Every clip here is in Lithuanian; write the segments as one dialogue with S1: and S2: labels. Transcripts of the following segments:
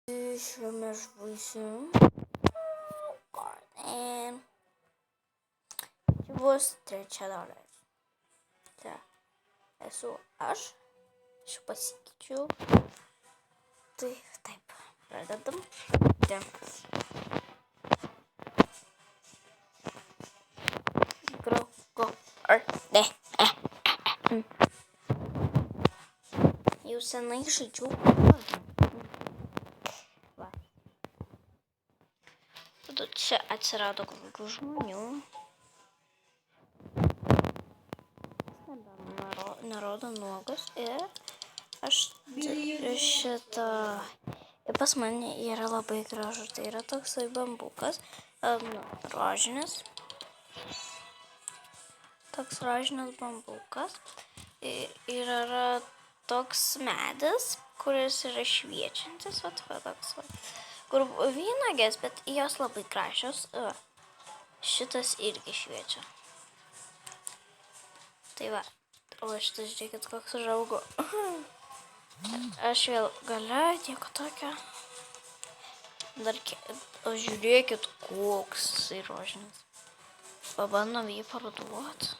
S1: Šiame žvaigždžiu. Čia bus trečia dalis. Čia esu aš pasikeičiau. Tai taip, pradedam. Go, ar ne. Jau senai žaidžiau. Va. Tada čia atsirado kokių žmonių. Nerodo nuogas ir aš šitą. Ir pas mane yra labai gražu. Tai yra toksai bambukas, rožinis. Toks rožinis bambukas. Ir yra toks medis, kuris yra šviečiantis. Va, toks, va. Kur vynogės, bet jos labai gražios. Šitas irgi šviečia. Tai va. O šitas, žiūrėkit, koks užaugo. Aš vėl gale, nieko tokio. Dar žiūrėkit, koks jisai rožinis. Pabandom jį parduoti.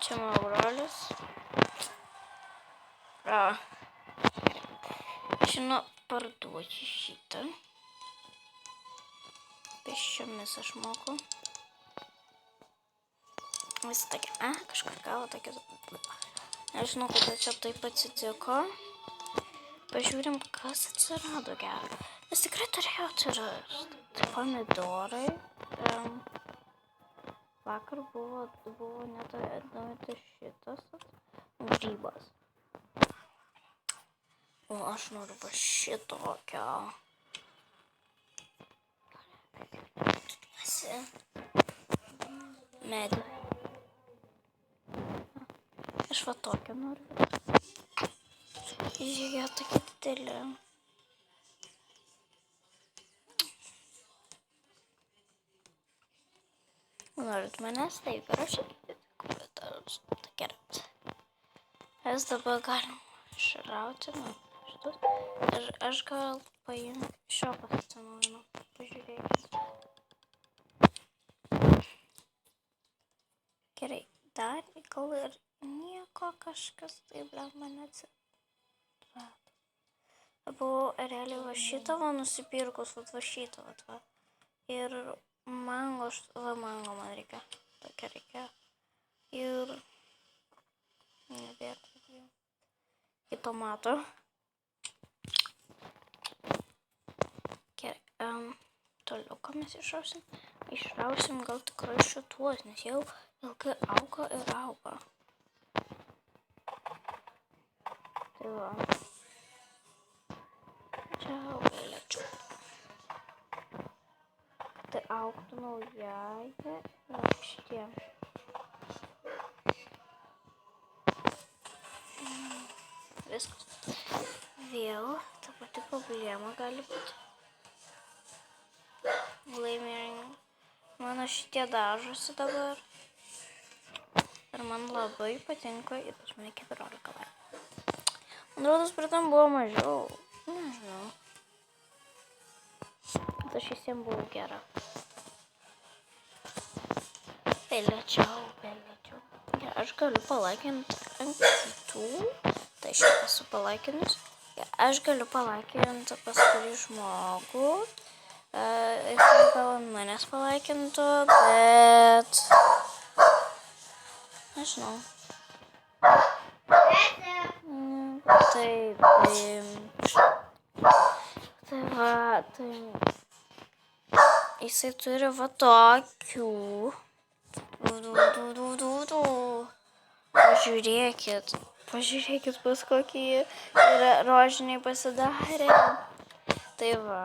S1: Čia mano brolis. Žinau, parduoti šitą. Pėsčiomis aš moku. Visi tokia, kažkur gavo tokia. Nežinau, kodėl čia taip atsitiko. Pažiūrim, kas atsirado gero. Nes tikrai turėjo atsirasti. Tai pomidorai. Vakar buvo net šitas grybas. O aš noriu va šitokio. Medį. Aš va tokio noriu. Jie tokie dideli. Norit manęs, taip rašykite komentarus. Gerai. Mes dabar galim išrauti šitus. Ir aš gal paimsiu šio pasitenuojimo. Pažiūrėkit. Gerai, dar gal ir nieko kažkas taip, man atsirado. Buvau realiai va šitą va nusipirkus, va šitą va. Ir mango man reikia. Tokia reikia. Ir nebėra. Į tomato. Gerai, toliau ką mes išrausim? Išrausim gal tikrai šituos, nes jau ilgai auga ir auga. Tai va. Čia auga lėčiau. Tai augtų naująją lakštė. Viskas. Vėl ta pati problema gali būti. Laimėjau. Mano šitie dažosi dabar. Ir man labai patinka ir pas mane 14 laikų. Man rodos, prie tam buvo mažiau. Nežinau. Bet aš visiems buvau gera. Pelėčiau. Aš galiu palaikinti ant kitų. Tai šitą esu palaikinus. Aš galiu palaikinti pas kurį žmogų. Jis gal manęs palaikintų, bet nežinau. Tai va, jisai turi va tokių. Pažiūrėkit pas kokį yra rožiniai pasidarė. Tai va.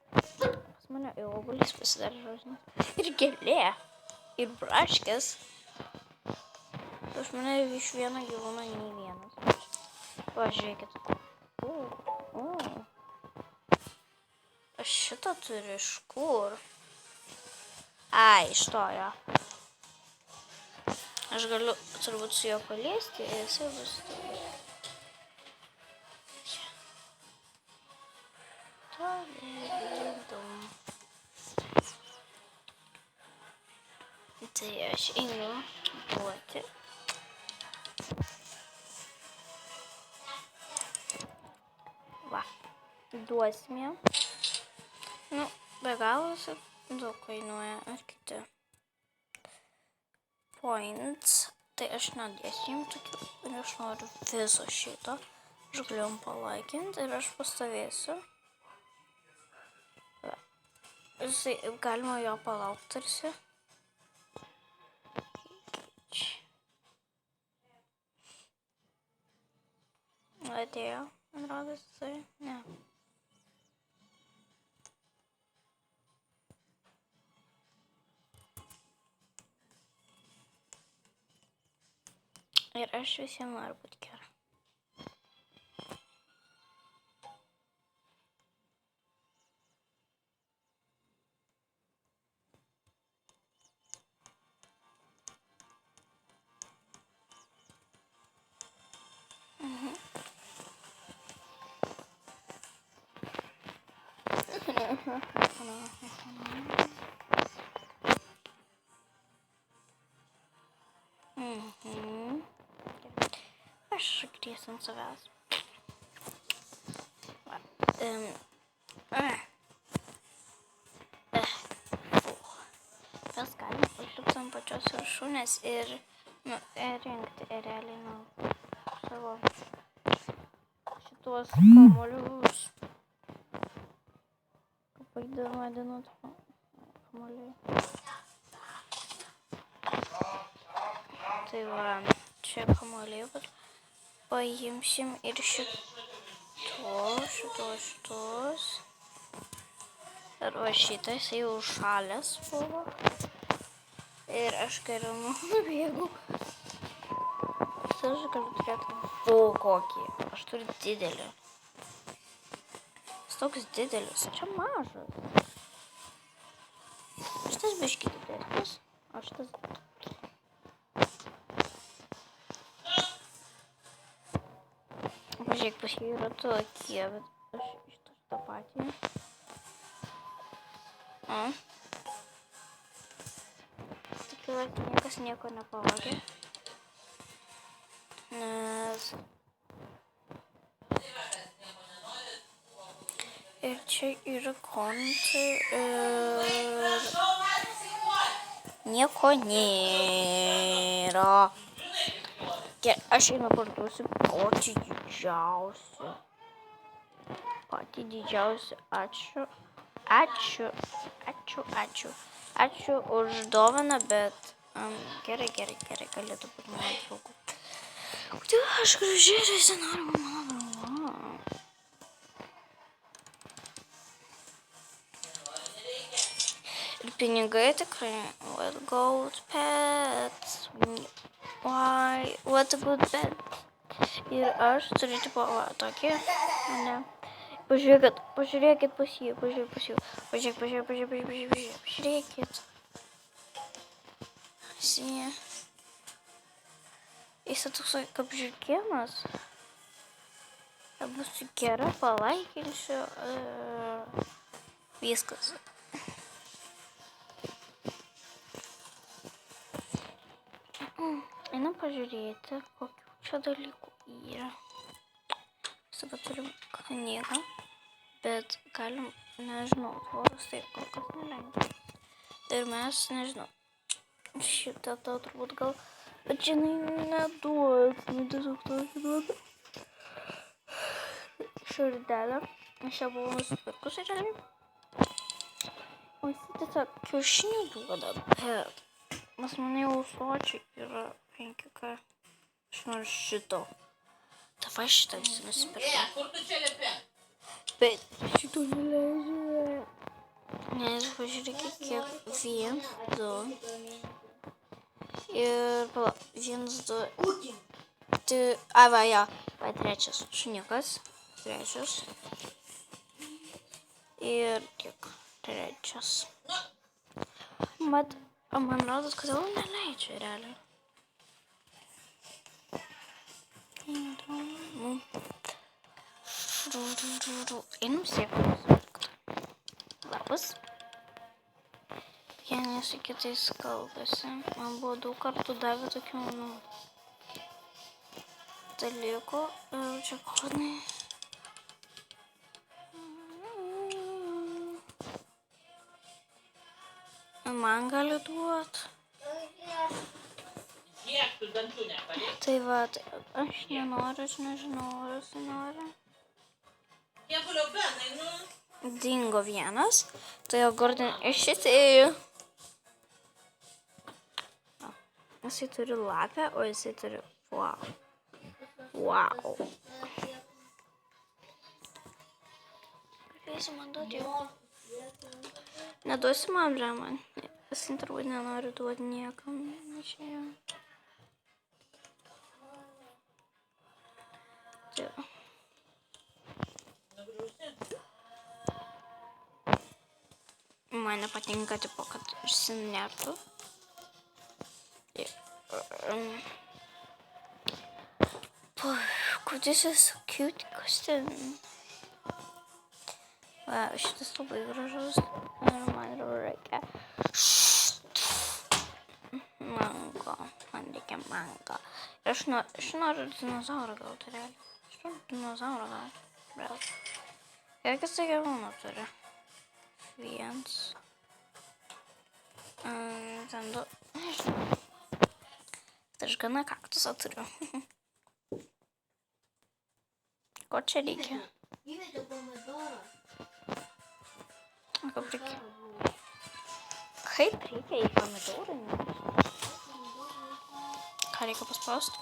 S1: Pas mane jau obuolys pasidarė rožinis. Ir gėlė. Ir braškės. Pas mane iš vieno gyvūno nei vienas. Pažiūrėkit. Aš šitą turiu iš kur? Iš to jo. Aš galiu turbūt su juo paliesti ir jisai bus tai aš einu duoti. Va, duosim jam. Nu, be galo daug kainuoja ar kiti. Points. Tai aš nedėsiu jums tokių, ir aš noriu viso šito. Aš galiu jums palaikinti ir aš pastovėsiu. Jisai, galima jo palaukti tarsi. Atėjo, man rodos, tai ne. Ir aš visiems noriu būti gera. Aš grįsiu ant savęs. Mes galime užlipti ant pačios viršūnės ir rinkti realiai savo šitos kamuolius. Kaip vadinu kamuoliai. Tai va, čia kamuoliai, bet paimsim ir šitos. Ir va šitas jau užšalęs buvo. Ir aš geriau nubėgu. Aš galiu turėti kokį. Aš turiu didelį. Jis toks didelis. Čia mažas. Šitas biškį didesnis. O šitas... Pažiūrėk, pas jį yra tokie, bet aš šitą tą patį. Tikiuosi, niekas nieko nepavogė. Nes... Ir čia yra kontai ir... Nieko nėra. Aš einu parduosiu patį didžiausią. Ačiū už dovaną, bet gerai, galėtų būti mano draugų. Kodėl aš gražiai rezinoriu mano draugą? Ir pinigai tikrai, what gold pets, why, what a good pet. Ir aš turiu tipo tokį, ne. Pažiūrėkit pas jį, pažiūrėkit. Jis toks kaip žiurkėnas. Būsiu gera, palaikinsiu. Viskas. Einam pažiūrėti, kokių čia dalykų yra. Dabar turim knygą, bet galim, nežinau, tvoros taip kol kas nelengva. Ir mes, nežinau, šitą tau turbūt gal, bet žinai, neduos, tiesiog tokį duoda. Širdelę, aš ją buvau nusipirkusi realiai. O jis tiesiog kiaušinių duoda, bet pas mane jau sočiai yra 5K. Aš noriu šito. Davai šitą visi nusipirkau. Kur tu čia lipi? Bet šito neleidžiu. Nes pažiūrėkit, kiek 1, 2. Ir pala, 1, 2. Va, ja. Va, trečias šuniukas. Trečias. Ir tiek. Trečias. Bet man rodos, kodėl neleidžiu realiai. Einam sėklos. Labas. Vieni su kitais kalbasi. Man buvo daug kartų davę tokių, dalykų. Čia kodai. Man gali duot. Tai va, aš nenoriu, aš nežinau, ar aš noriu. Dingo vienas. Tai jo Gordon išitėjo. Jisai turi lapę, o jisai turi... Wow. Wow. Galėsi man duoti jau. Neduosi man, man. Jisai turbūt nenori duoti niekam. Išėjo. Taip. Man nepatinka, tipo, kad išsinertų. This is so cute costume. Va, šitas labai gražus. Ir man reikia mango. Man reikia mango. Ir aš noriu dinozaurą gauti, realiai. Aš noriu dinozaurą gauti. Kiek jisai gyvūnų turi? Viens. Ten du. Nežinau. Tai aš gana kaktusą turiu. Ko čia reikia?
S2: Įmetė pomidorą.
S1: Kaip reikia? Kaip reikia į pomidorą? Ką reikia paspausti?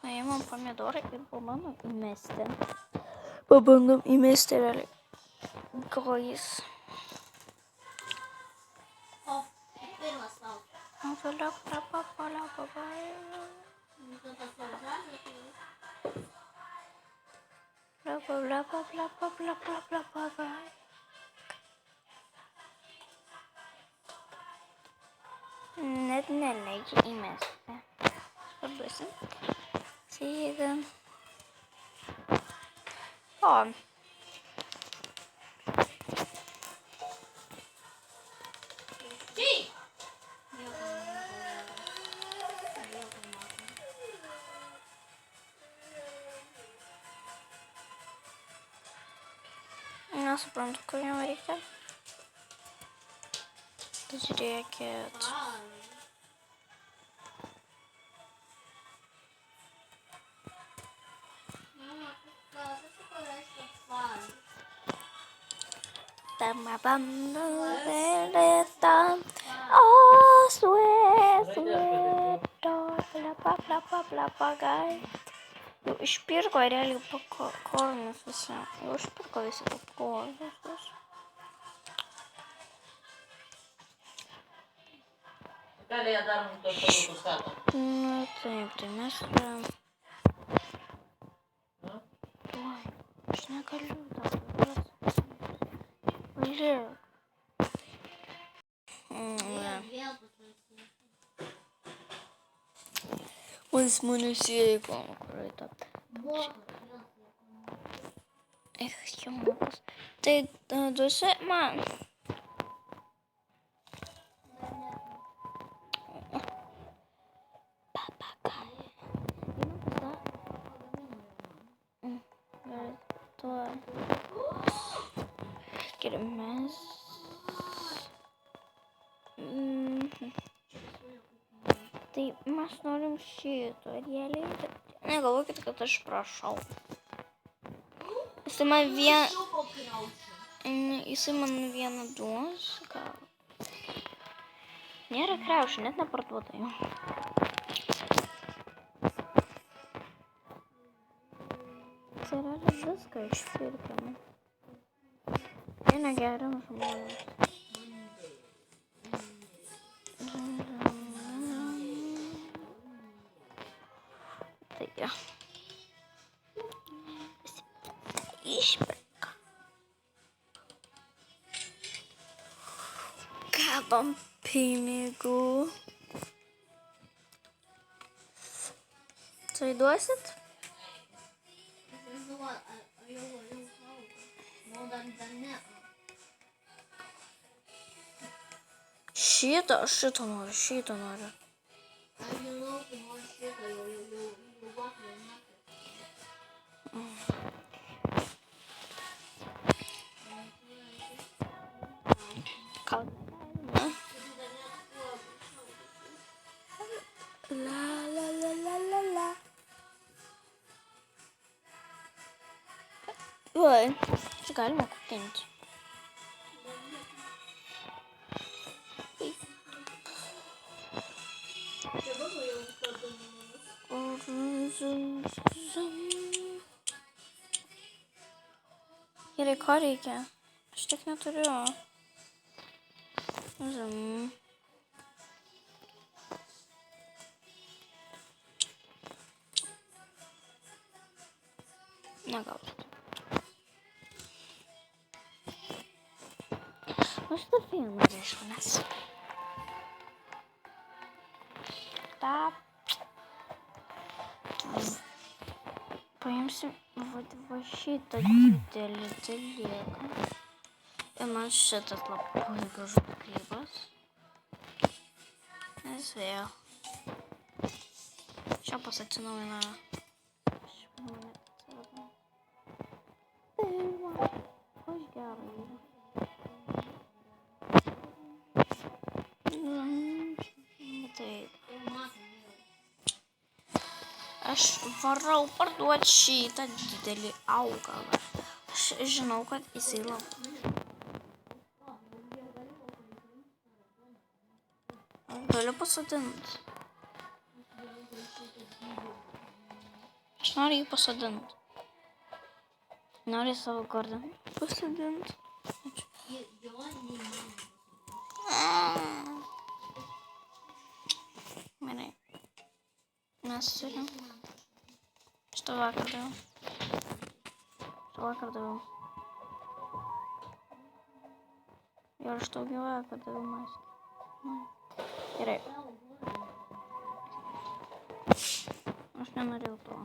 S1: Paimam pomidorą ir pabandom įmesti. Pabandom įmesti realiai. Gojais.
S2: O, pirmas tau.
S1: Net neleidžia įmesti. Paduosim. Sėdam. O. Nesuprantu, ko jam reikia. Žiūrėkit. Tama bambu veleta. Oh, sweet, bla, gai. Jau išpirko realiai popkornus visi. Jau išpirko visi popkornus.
S3: Galėjo dar mums tos produktus stato.
S1: Na taip, tai mes... Oi, aš negaliu dar. Važiuok. Oi, jis mane sėko. Jonas. Tai duosi man. Mes. Tai mes norim šito, realiai. Negalvokit, kad aš prašau. Jisai man vieną duos, gal. Nėra kriaušių, net neparduota jau. Tai yra viską išpirkame. Tai negeriam žmonės. Tai jo. Išpirka. Gavom pinigų. Tai duosit?
S2: Nežinau, ar jau auga. Gal dar ne.
S1: Šito noriu.
S2: Aš žinau, kai nors šitą jau vakar naktį.
S1: Gal. La. Oi, čia galima kukinti. Gerai, ko reikia? Aš tiek neturiu. Negausiu. Nu šitą filmą norėčiau, nes. Paimsiu va šitą didelį dalyką. Ir man šitas labai gražus grybas. Nes vėl. Čia pasatinaujina. Aš gerai yra. Taip. Aš varau parduoti šitą didelį augalą. Aš žinau, kad jisai labai. Galiu pasodinti. Aš noriu jį pasodinti. Noriu savo gardą pasodinti. Gerai. Mes turim. Šitą vakar daviau. Ir aš daugiau vakar daviau maskį. Gerai. Aš nenorėjau to.